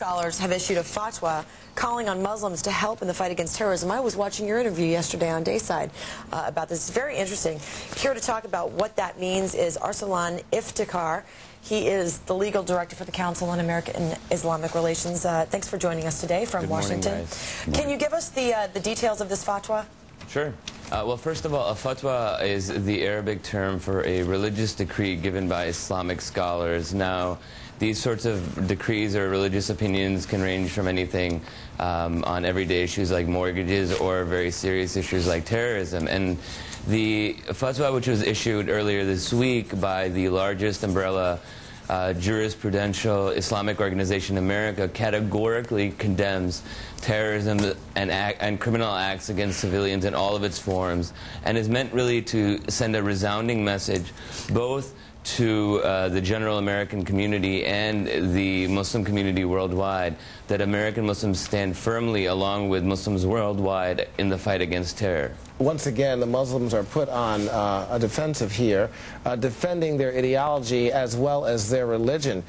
Scholars have issued a fatwa calling on Muslims to help in the fight against terrorism. I was watching your interview yesterday on Dayside about this. It's very interesting. Here to talk about what that means is Arsalan Iftikhar. He is the legal director for the Council on American and Islamic Relations. Thanks for joining us today from Washington. Morning, guys. Can you give us the details of this fatwa? Sure. Well, first of all, a fatwa is the Arabic term for a religious decree given by Islamic scholars. Now, these sorts of decrees or religious opinions can range from anything on everyday issues like mortgages or very serious issues like terrorism. And the fatwa, which was issued earlier this week by the largest umbrella jurisprudential Islamic organization in America, categorically condemns terrorism and criminal acts against civilians in all of its forms, and is meant really to send a resounding message both to the general American community and the Muslim community worldwide that American Muslims stand firmly along with Muslims worldwide in the fight against terror. Once again, the Muslims are put on a defensive here, defending their ideology as well as their religion.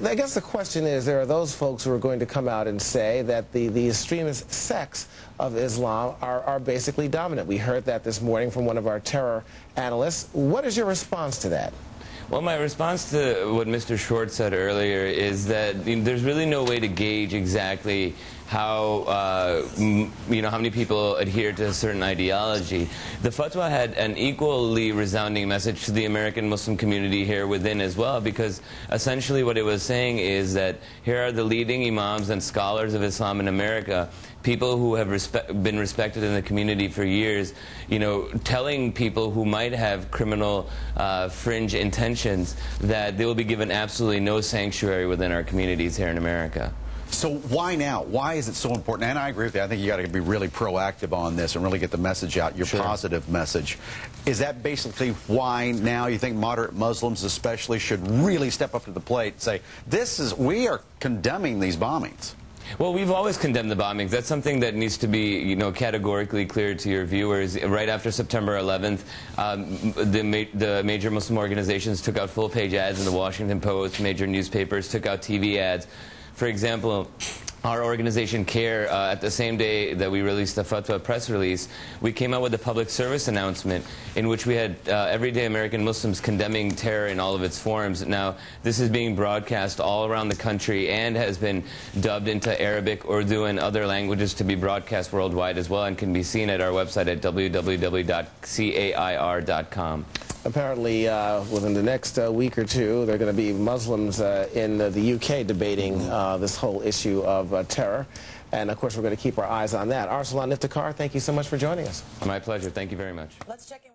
I guess the question is, there are those folks who are going to come out and say that the extremist sects of Islam are basically dominant. We heard that this morning from one of our terror analysts. What is your response to that? Well, my response to what Mr. Short said earlier is that there's really no way to gauge exactly how how many people adhere to a certain ideology. The fatwa had an equally resounding message to the American Muslim community here within as well, because essentially what it was saying is that here are the leading imams and scholars of Islam in America, people who have been respected in the community for years, telling people who might have criminal fringe intentions that they will be given absolutely no sanctuary within our communities here in America. So why now? Why is it so important? And I agree with you. I think you got to be really proactive on this and really get the message out, your positive message. Is that basically why now you think moderate Muslims especially should really step up to the plate and say, we are condemning these bombings? Well, we've always condemned the bombings. That's something that needs to be, categorically clear to your viewers. Right after September 11th, the major Muslim organizations took out full-page ads in the Washington Post. Major newspapers took out TV ads. For example, our organization CARE, at the same day that we released the fatwa press release, we came out with a public service announcement in which we had everyday American Muslims condemning terror in all of its forms. Now, this is being broadcast all around the country and has been dubbed into Arabic, Urdu, and other languages to be broadcast worldwide as well, and can be seen at our website at www.cair.com. Apparently, within the next week or two, there are going to be Muslims in the UK debating this whole issue of terror. And, of course, we're going to keep our eyes on that. Arsalan Iftikhar, thank you so much for joining us. My pleasure. Thank you very much. Let's check in.